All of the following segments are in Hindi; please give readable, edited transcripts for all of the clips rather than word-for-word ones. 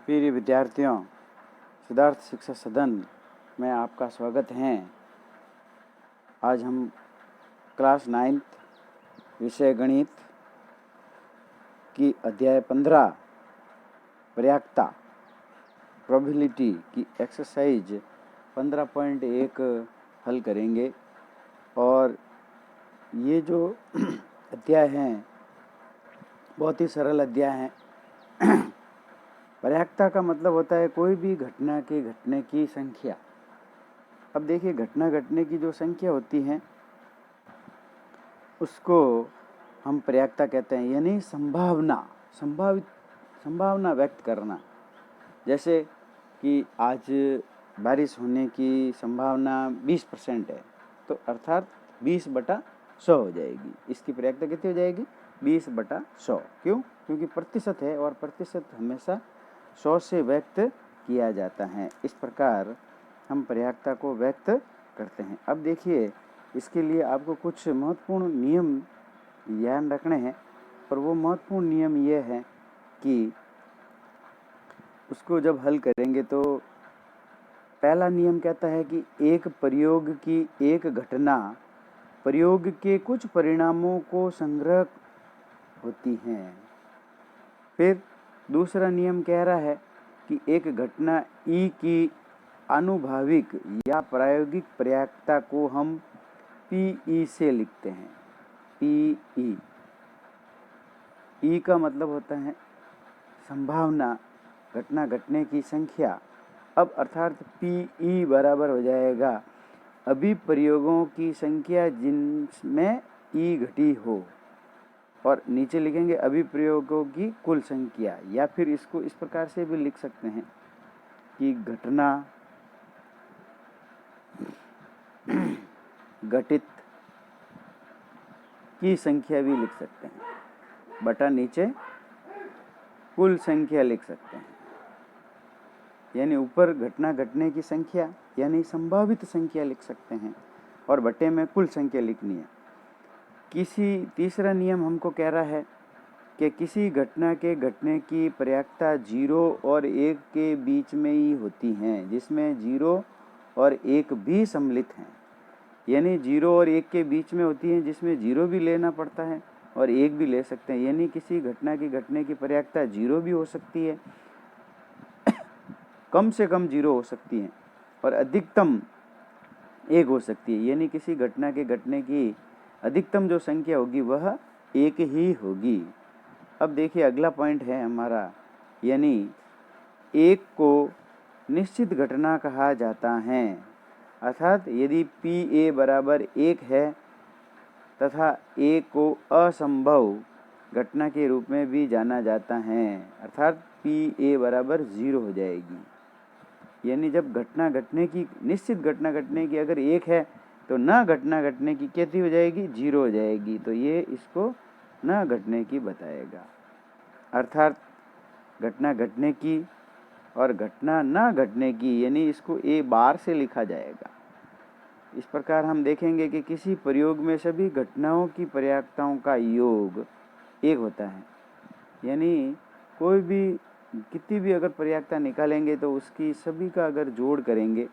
प्रिय विद्यार्थियों, सिद्धार्थ शिक्षा सदन में आपका स्वागत है। आज हम क्लास 9th विषय गणित की अध्याय 15 पर्याप्तता प्रोबेबिलिटी की एक्सरसाइज 15.1 हल करेंगे। और ये जो अध्याय हैं बहुत ही सरल अध्याय हैं। पर्याप्तता का मतलब होता है कोई भी घटना के घटने की संख्या। अब देखिए, घटना घटने की जो संख्या होती है उसको हम पर्याप्तता कहते हैं, यानी संभावना व्यक्त करना। जैसे कि आज बारिश होने की संभावना 20% है, तो अर्थात 20/100 हो जाएगी। इसकी पर्याप्तता कितनी हो जाएगी? 20/100। क्यों? क्योंकि प्रतिशत है और प्रतिशत हमेशा 100 से व्यक्त किया जाता है। इस प्रकार हम पर्याप्तता को व्यक्त करते हैं। अब देखिए, इसके लिए आपको कुछ महत्वपूर्ण नियम ध्यान रखने हैं। और वो महत्वपूर्ण नियम ये है कि उसको जब हल करेंगे तो पहला नियम कहता है कि एक प्रयोग की एक घटना प्रयोग के कुछ परिणामों को संग्रह होती है। फिर दूसरा नियम कह रहा है कि एक घटना ई की आनुभाविक या प्रायोगिक पर्याप्तता को हम पीई से लिखते हैं। पीई, ई का मतलब होता है संभावना, घटना घटने की संख्या। अब अर्थात पीई बराबर हो जाएगा अभिप्रयोगों की संख्या जिनमें ई घटी हो, और नीचे लिखेंगे अभिप्रयोगों की कुल संख्या। या फिर इसको इस प्रकार से भी लिख सकते हैं कि घटना घटित की संख्या भी लिख सकते हैं, बटा नीचे कुल संख्या लिख सकते हैं। यानी ऊपर घटना घटने की संख्या यानी संभावित संख्या लिख सकते हैं और बटे में कुल संख्या लिखनी है। तीसरा नियम हमको कह रहा है कि किसी घटना के घटने की पर्याप्तता 0 और 1 के बीच में ही होती हैं, जिसमें 0 और 1 भी सम्मिलित हैं। यानी 0 और 1 के बीच में होती हैं, जिसमें 0 भी लेना पड़ता है और 1 भी ले सकते हैं। यानी किसी घटना की घटने की पर्याप्तता 0 भी हो सकती है, कम से कम 0 हो सकती है, और अधिकतम 1 हो सकती है। यानी किसी घटना के घटने की अधिकतम जो संख्या होगी वह 1 ही होगी। अब देखिए, अगला पॉइंट है हमारा, यानी 1 को निश्चित घटना कहा जाता है। अर्थात यदि पी ए बराबर 1 है तथा ए को असंभव घटना के रूप में भी जाना जाता है, अर्थात पी ए बराबर 0 हो जाएगी। यानी जब घटना घटने की निश्चित घटना घटने की अगर 1 है तो न घटना घटने की कितनी हो जाएगी? 0 हो जाएगी। तो ये इसको न घटने की बताएगा। अर्थात घटना घटने की और घटना न घटने की, यानी इसको ए बार से लिखा जाएगा। इस प्रकार हम देखेंगे कि किसी प्रयोग में सभी घटनाओं की पर्याप्तताओं का योग 1 होता है। यानी कोई भी कितनी भी अगर पर्याप्तता निकालेंगे तो उसकी सभी का अगर जोड़ करेंगे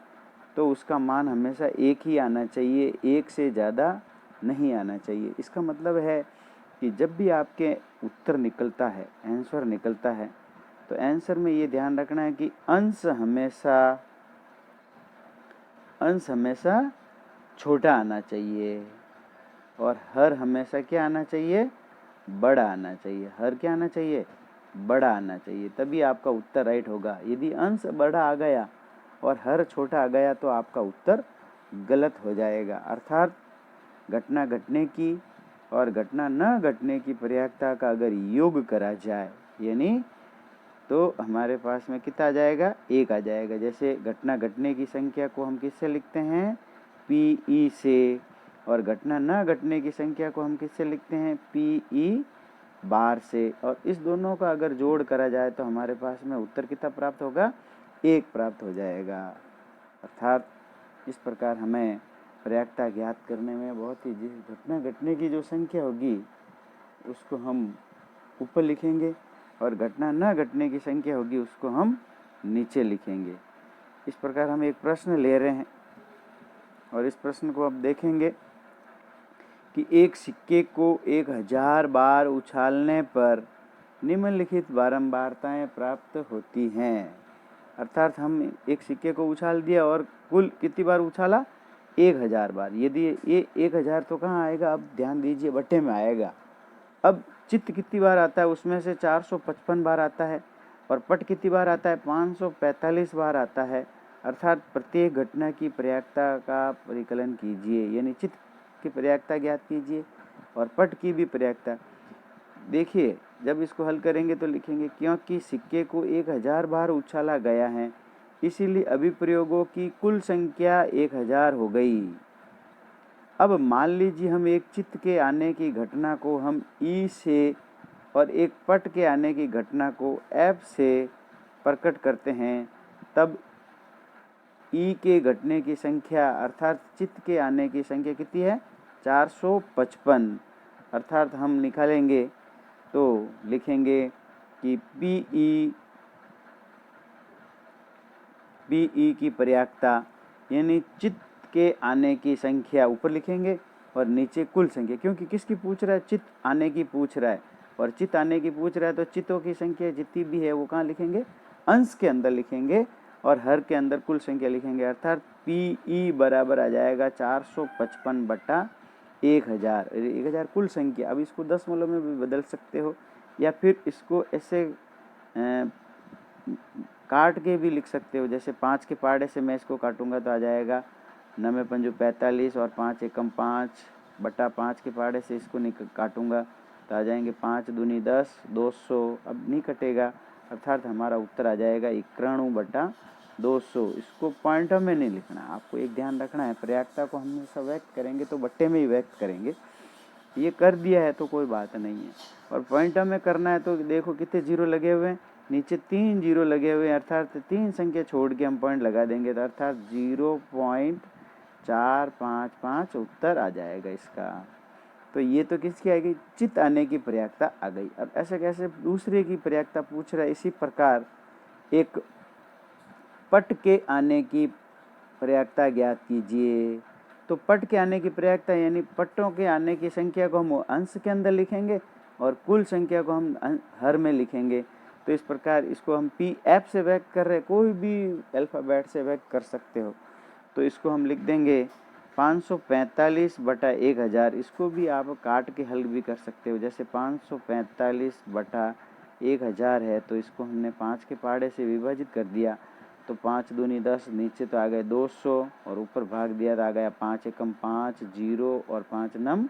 तो उसका मान हमेशा 1 ही आना चाहिए, 1 से ज़्यादा नहीं आना चाहिए। इसका मतलब है कि जब भी आपके उत्तर निकलता है, आंसर निकलता है, तो आंसर में ये ध्यान रखना है कि अंश हमेशा छोटा आना चाहिए और हर हमेशा क्या आना चाहिए? बड़ा आना चाहिए। हर क्या आना चाहिए? बड़ा आना चाहिए। तभी आपका उत्तर राइट होगा। यदि अंश बड़ा आ गया और हर छोटा आ गया तो आपका उत्तर गलत हो जाएगा। अर्थात घटना घटने की और घटना न घटने की पर्याप्तता का अगर योग करा जाए, यानी तो हमारे पास में कितना आ जाएगा? 1 आ जाएगा। जैसे घटना घटने की संख्या को हम किससे लिखते हैं? पीई से। और घटना न घटने की संख्या को हम किससे लिखते हैं? पीई बार से। और इस दोनों का अगर जोड़ करा जाए तो हमारे पास में उत्तर कितना प्राप्त होगा? 1 प्राप्त हो जाएगा। अर्थात इस प्रकार हमें पर्याप्तता ज्ञात करने में बहुत ही, जिस घटना घटने की जो संख्या होगी उसको हम ऊपर लिखेंगे और घटना न घटने की संख्या होगी उसको हम नीचे लिखेंगे। इस प्रकार हम एक प्रश्न ले रहे हैं और इस प्रश्न को अब देखेंगे कि एक सिक्के को 1000 बार उछालने पर निम्नलिखित बारंबारताएं प्राप्त होती हैं। अर्थात हम एक सिक्के को उछाल दिया और कुल कितनी बार उछाला? 1000 बार। यदि ये 1000 तो कहाँ आएगा? अब ध्यान दीजिए, बट्टे में आएगा। अब चित्त कितनी बार आता है? उसमें से 455 बार आता है। और पट कितनी बार आता है? 545 बार आता है। अर्थात प्रत्येक घटना की प्रयाक्ता का परिकलन कीजिए, यानी चित्त की प्रयाक्ता ज्ञात कीजिए और पट की भी प्रयाक्ता। देखिए, जब इसको हल करेंगे तो लिखेंगे क्योंकि सिक्के को 1000 बार उछाला गया है इसीलिए अभिप्रयोगों की कुल संख्या 1000 हो गई। अब मान लीजिए हम एक चित्त के आने की घटना को हम ई से और एक पट के आने की घटना को एफ से प्रकट करते हैं, तब ई के घटने की संख्या अर्थात चित्त के आने की संख्या कितनी है? 455। अर्थात हम निकालेंगे तो लिखेंगे कि पीई की प्रयाक्ता यानी चित्त के आने की संख्या ऊपर लिखेंगे और नीचे कुल संख्या, क्योंकि किसकी पूछ रहा है? चित्त आने की पूछ रहा है। और चित्त आने की पूछ रहा है तो चित्तों की संख्या जितनी भी है वो कहाँ लिखेंगे? अंश के अंदर लिखेंगे और हर के अंदर कुल संख्या लिखेंगे। अर्थात पीई बराबर आ जाएगा 455 बटा 1000। 1000 कुल संख्या। अब इसको दशमलव में भी बदल सकते हो या फिर इसको ऐसे काट के भी लिख सकते हो। जैसे 5 के पहाड़े से मैं इसको काटूंगा तो आ जाएगा 9 पंजू 45 और 5 एकम 5 बटा 5 के पहाड़े से इसको काटूंगा तो आ जाएंगे 5 दूनी 10, 200। अब नहीं कटेगा, अर्थात हमारा उत्तर आ जाएगा 91 बटा 200। इसको पॉइंटों में नहीं लिखना, आपको एक ध्यान रखना है, प्रयाक्ता को हम सब व्यक्त करेंगे तो बट्टे में ही व्यक्त करेंगे। ये कर दिया है तो कोई बात नहीं है, और पॉइंटों में करना है तो देखो कितने जीरो लगे हुए हैं, नीचे 3 जीरो लगे हुए हैं, अर्थात 3 संख्या छोड़ के हम पॉइंट लगा देंगे तो अर्थात 0.455 उत्तर आ जाएगा इसका। तो ये तो किसकी आ गई? चित्त आने की प्रयाक्ता आ गई। अब ऐसे कैसे दूसरे की प्रयाक्ता पूछ रहा है, इसी प्रकार एक पट के आने की प्रयाक्ता ज्ञात कीजिए। तो पट के आने की प्रयाक्ता यानी पट्टों के आने की संख्या को हम अंश के अंदर लिखेंगे और कुल संख्या को हम हर में लिखेंगे। तो इस प्रकार इसको हम पी एफ से व्यक्त कर रहे, कोई भी अल्फ़ाबेट से व्यक्त कर सकते हो। तो इसको हम लिख देंगे 545 बटा 1000। इसको भी आप काट के हल भी कर सकते हो। जैसे 545 बटा 1000 है तो इसको हमने 5 के पहाड़े से विभाजित कर दिया तो 5 दूनी 10, नीचे तो आ गए 200 और ऊपर भाग दिया तो आ गया 5 एकम 5 जीरो और 5 नम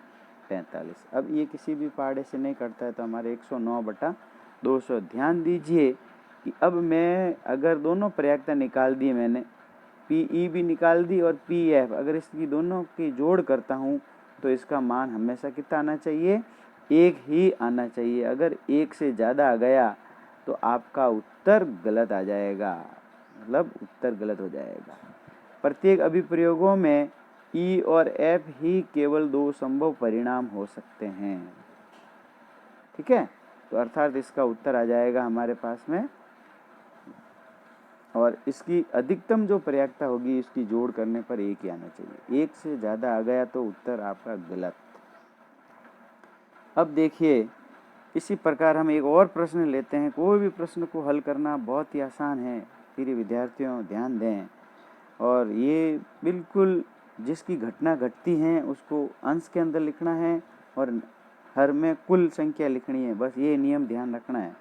45। अब ये किसी भी पहाड़े से नहीं कटता है तो हमारे 109 बटा 200। ध्यान दीजिए कि अब मैं अगर दोनों प्रयाक्ता निकाल दिए, मैंने पीई भी निकाल दी और पीएफ, अगर इसकी दोनों की जोड़ करता हूँ तो इसका मान हमेशा कितना आना चाहिए? 1 ही आना चाहिए। अगर 1 से ज़्यादा आ गया तो आपका उत्तर गलत आ जाएगा, मतलब उत्तर गलत हो जाएगा। प्रत्येक अभिप्रयोगों में ई और एफ ही केवल 2 संभव परिणाम हो सकते हैं। ठीक है, तो अर्थात इसका उत्तर आ जाएगा हमारे पास में, और इसकी अधिकतम जो प्रयाक्ता होगी इसकी जोड़ करने पर 1 ही आना चाहिए। 1 से ज़्यादा आ गया तो उत्तर आपका गलत। अब देखिए, इसी प्रकार हम एक और प्रश्न लेते हैं। कोई भी प्रश्न को हल करना बहुत ही आसान है, प्रिय विद्यार्थियों ध्यान दें। और ये बिल्कुल जिसकी घटना घटती है उसको अंश के अंदर लिखना है और हर में कुल संख्या लिखनी है, बस ये नियम ध्यान रखना है।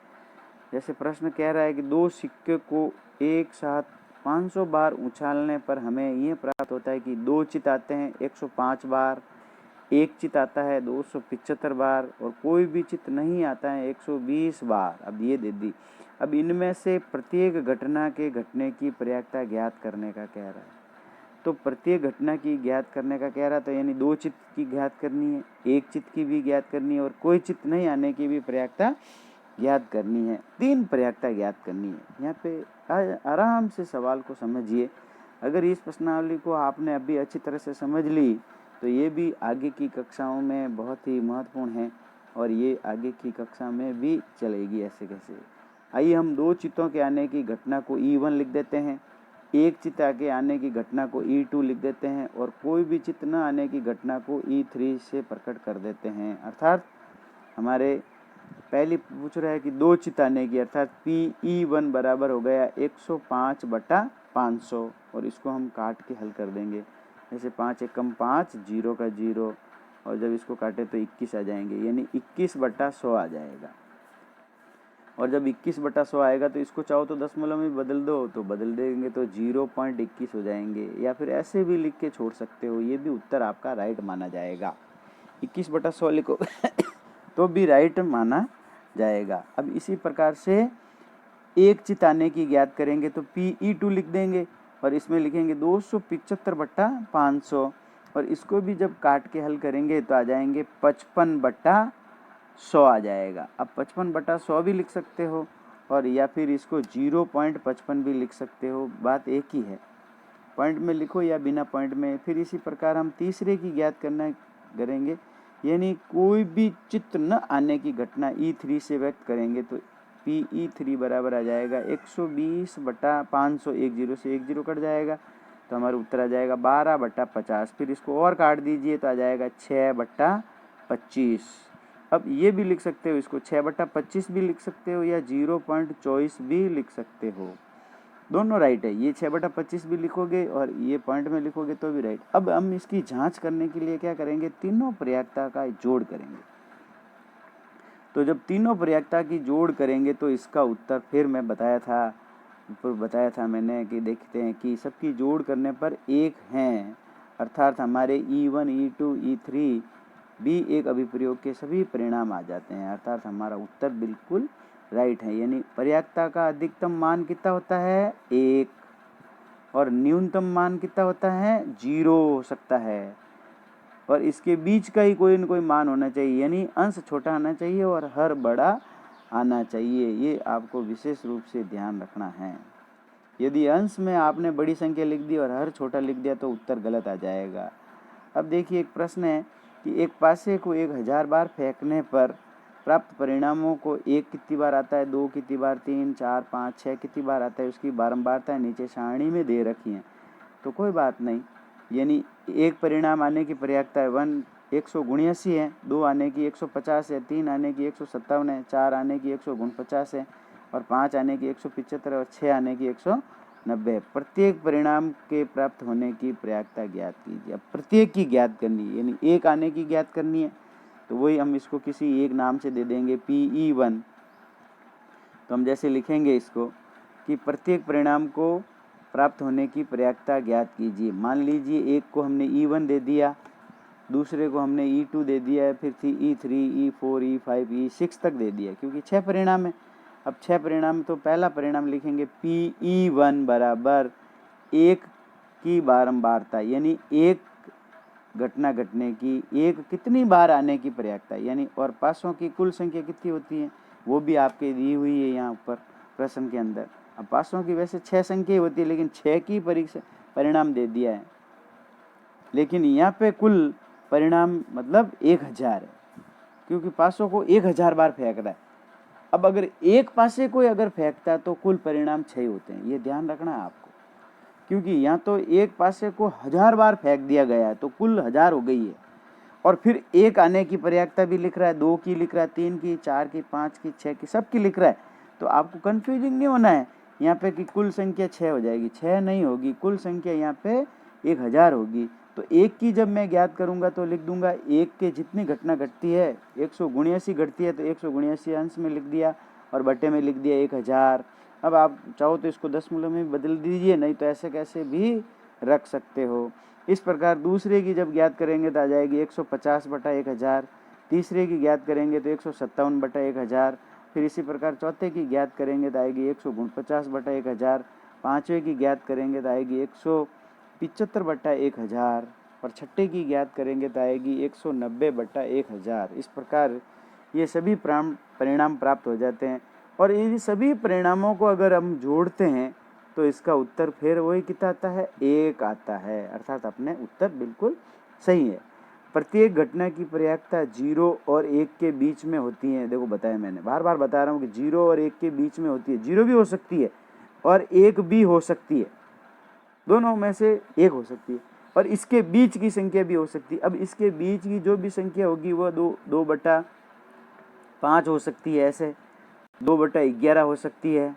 जैसे प्रश्न कह रहा है कि 2 सिक्के को एक साथ 500 बार उछालने पर हमें ये प्राप्त होता है कि 2 चित आते हैं 105 बार, 1 चित आता है 275 बार और कोई भी चित नहीं आता है 120 बार। अब ये दे दी। अब इनमें से प्रत्येक घटना के घटने की प्रयाक्ता ज्ञात करने का कह रहा है। तो प्रत्येक घटना की ज्ञात करने का कह रहा था, यानी 2 चित की ज्ञात करनी है, 1 चित की भी ज्ञात करनी है और कोई चित नहीं आने की भी प्रयाक्ता ज्ञात करनी है। 3 प्रयाक्ता ज्ञात करनी है। यहाँ पे आराम से सवाल को समझिए। अगर इस प्रश्नावली को आपने अभी अच्छी तरह से समझ ली तो ये भी आगे की कक्षाओं में बहुत ही महत्वपूर्ण है और ये आगे की कक्षा में भी चलेगी ऐसे कैसे। आइए हम 2 चित्तों के आने की घटना को E1 लिख देते हैं, एक चित्त के आने की घटना को E2 लिख देते हैं और कोई भी चित्त न आने की घटना को E3 से प्रकट कर देते हैं। अर्थात हमारे पहली पूछ रहा है कि 2 चित्त आने की, अर्थात PE1 बराबर हो गया 105/500 और इसको हम काट के हल कर देंगे। जैसे 5 एकम 5, 0 का 0 और जब इसको काटे तो 21 आ जाएंगे, यानी 21/100 आ जाएगा। और जब 21/100 आएगा तो इसको चाहो तो दशमलव में बदल दो तो बदल देंगे तो 0.21 हो जाएंगे, या फिर ऐसे भी लिख के छोड़ सकते हो, ये भी उत्तर आपका राइट माना जाएगा। 21/100 लिखो तो भी राइट माना जाएगा। अब इसी प्रकार से एक चित्त आने की ज्ञात करेंगे तो PE2 लिख देंगे और इसमें लिखेंगे 275/500 और इसको भी जब काट के हल करेंगे तो आ जाएंगे 55/100 आ जाएगा। अब 55/100 भी लिख सकते हो और या फिर इसको 0.55 भी लिख सकते हो, बात एक ही है। पॉइंट में लिखो या बिना पॉइंट में। फिर इसी प्रकार हम तीसरे की ज्ञात करना करेंगे, यानी कोई भी चित्त न आने की घटना E3 से व्यक्त करेंगे तो PE3 बराबर आ जाएगा 120/500, 10 से 10 कट जाएगा तो हमारा उत्तर आ जाएगा 12/50। फिर इसको और काट दीजिए तो आ जाएगा 6/25। अब ये भी लिख सकते हो, इसको 6/25 भी लिख सकते हो या 0.24 भी लिख सकते हो, दोनों राइट है। ये 6/25 भी लिखोगे और ये पॉइंट में लिखोगे तो भी राइट। अब हम इसकी जांच करने के लिए क्या करेंगे, तीनों प्रयाक्ता का जोड़ करेंगे। तो जब तीनों प्रयाक्ता की जोड़ करेंगे तो इसका उत्तर फिर मैं बताया था मैंने कि देखते हैं कि सबकी जोड़ करने पर 1 हैं, अर्थात हमारे E1, E2, E3 भी एक अभिप्रयोग के सभी परिणाम आ जाते हैं, अर्थात हमारा उत्तर बिल्कुल राइट है। यानी पर्याप्तता का अधिकतम मान कितना होता है 1 और न्यूनतम मान कितना होता है 0 हो सकता है और इसके बीच का ही कोई न कोई मान होना चाहिए, यानी अंश छोटा आना चाहिए और हर बड़ा आना चाहिए। ये आपको विशेष रूप से ध्यान रखना है। यदि अंश में आपने बड़ी संख्या लिख दी और हर छोटा लिख दिया तो उत्तर गलत आ जाएगा। अब देखिए एक प्रश्न है कि एक पासे को 1000 बार फेंकने पर प्राप्त परिणामों को 1 कितनी बार आता है, 2 कितनी बार, 3, 4, 5, 6 कितनी बार आता है, उसकी बारंबारता नीचे सारणी में दे रखी है। तो कोई बात नहीं, यानी एक परिणाम आने की पर्याप्तता है 179 है, 2 आने की 150 है, 3 आने की 157 है, 4 आने की 149 है और 5 आने की 175 और 6 आने की 190। प्रत्येक परिणाम के प्राप्त होने की पर्याप्तता ज्ञात कीजिए। अब प्रत्येक की ज्ञात करनी है, यानी एक आने की ज्ञात करनी है तो वही हम इसको किसी एक नाम से दे देंगे PE1। तो हम जैसे लिखेंगे इसको कि प्रत्येक परिणाम को प्राप्त होने की पर्याप्तता ज्ञात कीजिए। मान लीजिए एक को हमने E1 दे दिया, दूसरे को हमने E2 दे दिया है, फिर E3, E4, E5, E6 तक दे दिया, क्योंकि 6 परिणाम है। अब 6 परिणाम तो पहला परिणाम लिखेंगे PE1 बराबर 1 की बारंबारता, यानी एक घटना घटने की एक कितनी बार आने की पर्याप्तता, यानी और पासों की कुल संख्या कितनी होती है वो भी आपके दी हुई है यहाँ ऊपर प्रश्न के अंदर। अब पासों की वैसे 6 संख्या होती है लेकिन 6 की परिणाम दे दिया है, लेकिन यहाँ पे कुल परिणाम मतलब 1000 है, क्योंकि पासों को 1000 बार फेंक रहा है। अब अगर एक पासे कोई अगर फेंकता है तो कुल परिणाम 6 होते हैं, ये ध्यान रखना है आपको, क्योंकि यहाँ तो एक पासे को 1000 बार फेंक दिया गया है तो कुल 1000 हो गई है। और फिर एक आने की पर्याप्तता भी लिख रहा है, 2 की लिख रहा है, 3 की, 4 की, 5 की, 6 की, सब की लिख रहा है। तो आपको कंफ्यूजिंग नहीं होना है यहाँ पे कि कुल संख्या 6 हो जाएगी, 6 नहीं होगी, कुल संख्या यहाँ पे 1000 होगी। तो एक की जब मैं ज्ञात करूँगा तो लिख दूंगा एक के जितनी घटना घटती है 179 घटती है तो 179 अंश में लिख दिया और बट्टे में लिख दिया 1000। अब आप चाहो तो इसको दशमलव में बदल दीजिए, नहीं तो ऐसे कैसे भी रख सकते हो। इस प्रकार दूसरे की जब ज्ञात करेंगे तो आ जाएगी 150/1000, तीसरे की ज्ञात करेंगे तो 157/1000, फिर इसी प्रकार चौथे की ज्ञात करेंगे तो आएगी 149/1000, पाँचवें की ज्ञात करेंगे तो आएगी 175/1000 और छठे की ज्ञात करेंगे तो आएगी 190/1000। इस प्रकार ये सभी परिणाम प्राप्त हो जाते हैं और इन सभी परिणामों को अगर हम जोड़ते हैं तो इसका उत्तर फिर वही कितना आता है 1 आता है, अर्थात अपने उत्तर बिल्कुल सही है। प्रत्येक घटना की प्रयाक्ता 0 और 1 के बीच में होती है। देखो बताया मैंने, बार बार बता रहा हूँ कि 0 और 1 के बीच में होती है। 0 भी हो सकती है और 1 भी हो सकती है, दोनों में से एक हो सकती है, और इसके बीच की संख्या भी हो सकती है। अब इसके बीच की जो भी संख्या होगी वह 2/5 हो सकती है, ऐसे 2/11 हो सकती है,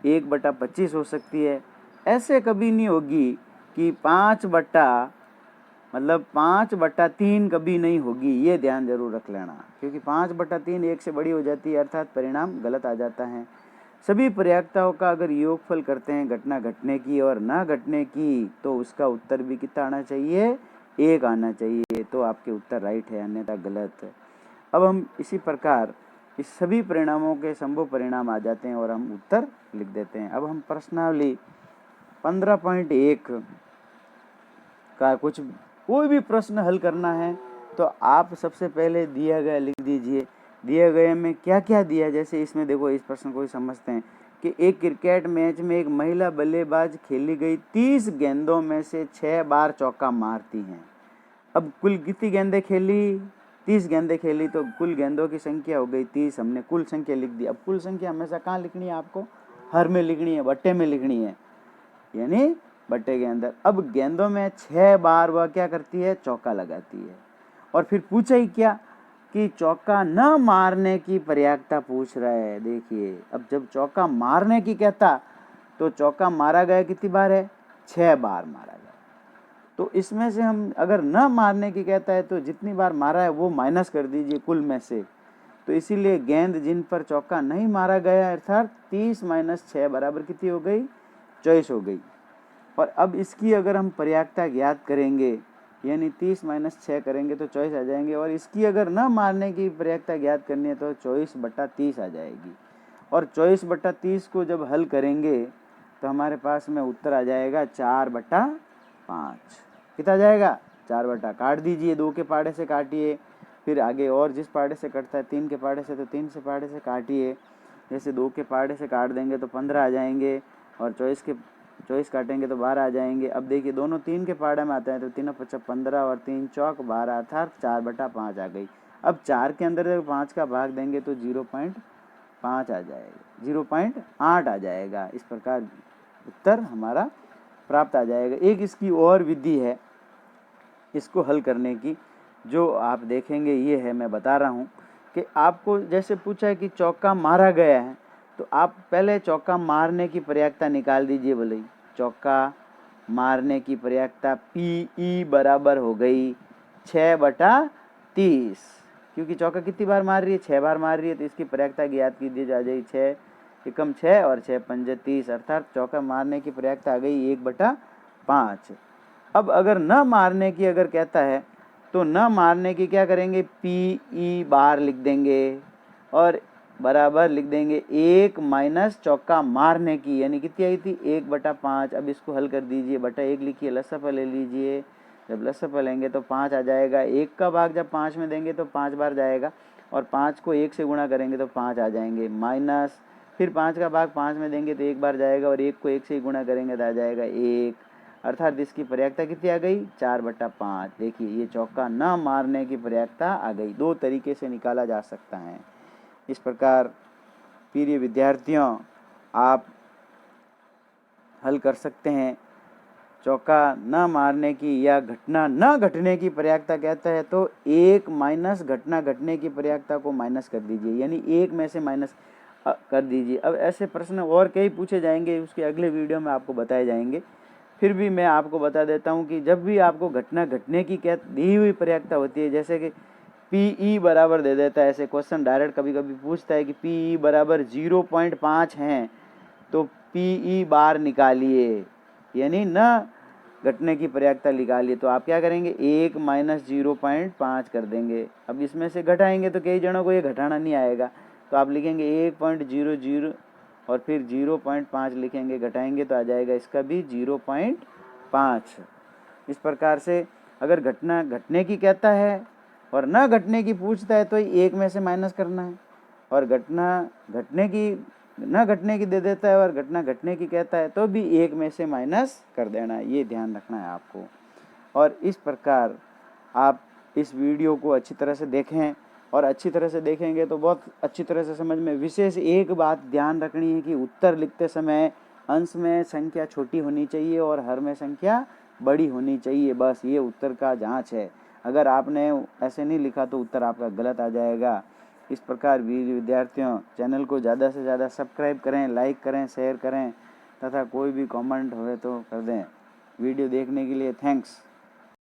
1/25 हो सकती है। ऐसे कभी नहीं होगी कि 5/3 कभी नहीं होगी, ये ध्यान जरूर रख लेना, क्योंकि 5/3 1 से बड़ी हो जाती है, अर्थात परिणाम गलत आ जाता है। सभी प्रयाक्ताओं का अगर योगफल करते हैं घटना घटने की और ना घटने की, तो उसका उत्तर भी कितना आना चाहिए, 1 आना चाहिए, तो आपके उत्तर राइट है, अन्यथा गलत है। अब हम इसी प्रकार इस सभी परिणामों के संभव परिणाम आ जाते हैं और हम उत्तर लिख देते हैं। अब हम प्रश्नावली 15.1 का कोई भी प्रश्न हल करना है तो आप सबसे पहले दिया गया लिख दीजिए। दिए गए में क्या क्या दिया, जैसे इसमें देखो, इस प्रश्न को समझते हैं कि एक क्रिकेट मैच में एक महिला बल्लेबाज खेली गई 30 गेंदों में से 6 बार चौका मारती हैं। अब कुल कितनी गेंदें खेली, 30 गेंदें खेली, तो कुल गेंदों की संख्या हो गई 30, हमने कुल संख्या लिख दी। अब कुल संख्या हमेशा कहाँ लिखनी है, आपको हर में लिखनी है, बट्टे में लिखनी है, यानी बट्टे के अंदर। अब गेंदों में 6 बार वह क्या करती है, चौका लगाती है। और फिर पूछा ही क्या कि चौका न मारने की प्रयाक्ता पूछ रहा है। देखिए, अब जब चौका मारने की कहता तो चौका मारा गया कितनी बार है, 6 बार मारा गया। तो इसमें से हम अगर न मारने की कहता है तो जितनी बार मारा है वो माइनस कर दीजिए कुल में से। तो इसीलिए गेंद जिन पर चौका नहीं मारा गया अर्थात 30 - 6 बराबर कितनी हो गई, 24 हो गई। और अब इसकी अगर हम प्रयाक्ता ज्ञात करेंगे, यानी 30 - 6 करेंगे तो 24 आ जाएंगे, और इसकी अगर न मारने की प्रयाक्ता ज्ञात करनी है तो 24/30 आ जाएगी। और 24/30 को जब हल करेंगे तो हमारे पास में उत्तर आ जाएगा 4/5। कितना जाएगा, 4 काट दीजिए, 2 के पाड़े से काटिए, फिर आगे और जिस पाड़े से कटता है 3 के पाड़े से, तो 3 से पाड़े से काटिए। जैसे 2 के पाड़े से काट देंगे तो 15 आ जाएंगे, और 24 काटेंगे तो 12 आ जाएंगे। अब देखिए दोनों 3 के पाड़े में आते हैं, तो 3 × 5 = 15 और 3 चौक 12 अर्थात 4/5 आ गई। अब 4 के अंदर जब 5 का भाग देंगे तो 0.5 आ जाएगा, 0.8 आ जाएगा। इस प्रकार उत्तर हमारा प्राप्त आ जाएगा। एक इसकी और विधि है इसको हल करने की, जो आप देखेंगे ये है, मैं बता रहा हूँ कि आपको जैसे पूछा है कि चौका मारा गया है, तो आप पहले चौका मारने की प्रयाक्ता निकाल दीजिए। भले ही चौका मारने की प्रयाक्ता PE बराबर हो गई 6/30, क्योंकि चौका कितनी बार मार रही है, 6 बार मार रही है, तो इसकी प्रयाक्ता ज्ञात कीजिए, जा जाएगी 6 एकम 6 और 6 पंजे 30, अर्थात चौका मारने की प्रयाक्ता आ गई 1/5। अब अगर न मारने की अगर कहता है तो न मारने की क्या करेंगे, PE बार लिख देंगे और बराबर लिख देंगे 1 - चौका मारने की, यानी कितनी आई थी, 1/5। अब इसको हल कर दीजिए, बटा 1 लिखिए, लसफा ले लीजिए। जब लसफा लेंगे तो 5 आ जाएगा। 1 का भाग जब 5 में देंगे तो 5 बार जाएगा, और 5 को 1 से गुणा करेंगे तो 5 आ जाएंगे, माइनस फिर 5 का भाग 5 में देंगे तो 1 बार जाएगा, और 1 को 1 से ही गुणा करेंगे तो आ जाएगा 1, अर्थात इसकी प्रयाक्ता कितनी आ गई, 4/5। देखिए ये चौका न मारने की प्रयाक्ता आ गई। 2 तरीके से निकाला जा सकता है। इस प्रकार प्रिय विद्यार्थियों, आप हल कर सकते हैं। चौका न मारने की या घटना न घटने की प्रयाक्ता कहता है तो 1 - घटना घटने की प्रयाक्ता को माइनस कर दीजिए, यानी 1 में से माइनस कर दीजिए। अब ऐसे प्रश्न और कई पूछे जाएंगे, उसके अगले वीडियो में आपको बताए जाएंगे। फिर भी मैं आपको बता देता हूँ कि जब भी आपको घटना घटने की दी हुई प्रयाक्ता होती है, जैसे कि PE बराबर दे देता है, ऐसे क्वेश्चन डायरेक्ट कभी कभी पूछता है कि PE बराबर 0.5 हैं, तो PE बार निकालिए, यानी न घटने की प्रयाक्ता निकालिए। तो आप क्या करेंगे, 1 - 0.5 कर देंगे। अब इसमें से घटाएंगे तो कई जनों को ये घटाना नहीं आएगा, तो आप लिखेंगे 1.00 और फिर 0.5 लिखेंगे, घटाएंगे तो आ जाएगा इसका भी 0.5। इस प्रकार से अगर घटना घटने की कहता है और न घटने की पूछता है तो 1 में से माइनस करना है, और घटना घटने की न घटने की दे देता है और घटना घटने की कहता है तो भी 1 में से माइनस कर देना है। ये ध्यान रखना है आपको। और इस प्रकार आप इस वीडियो को अच्छी तरह से देखें, और अच्छी तरह से देखेंगे तो बहुत अच्छी तरह से समझ में। विशेष एक बात ध्यान रखनी है कि उत्तर लिखते समय अंश में संख्या छोटी होनी चाहिए और हर में संख्या बड़ी होनी चाहिए। बस ये उत्तर का जांच है। अगर आपने ऐसे नहीं लिखा तो उत्तर आपका गलत आ जाएगा। इस प्रकार वीर विद्यार्थियों, चैनल को ज़्यादा से ज़्यादा सब्सक्राइब करें, लाइक करें, शेयर करें तथा कोई भी कमेंट हो तो कर दें। वीडियो देखने के लिए थैंक्स।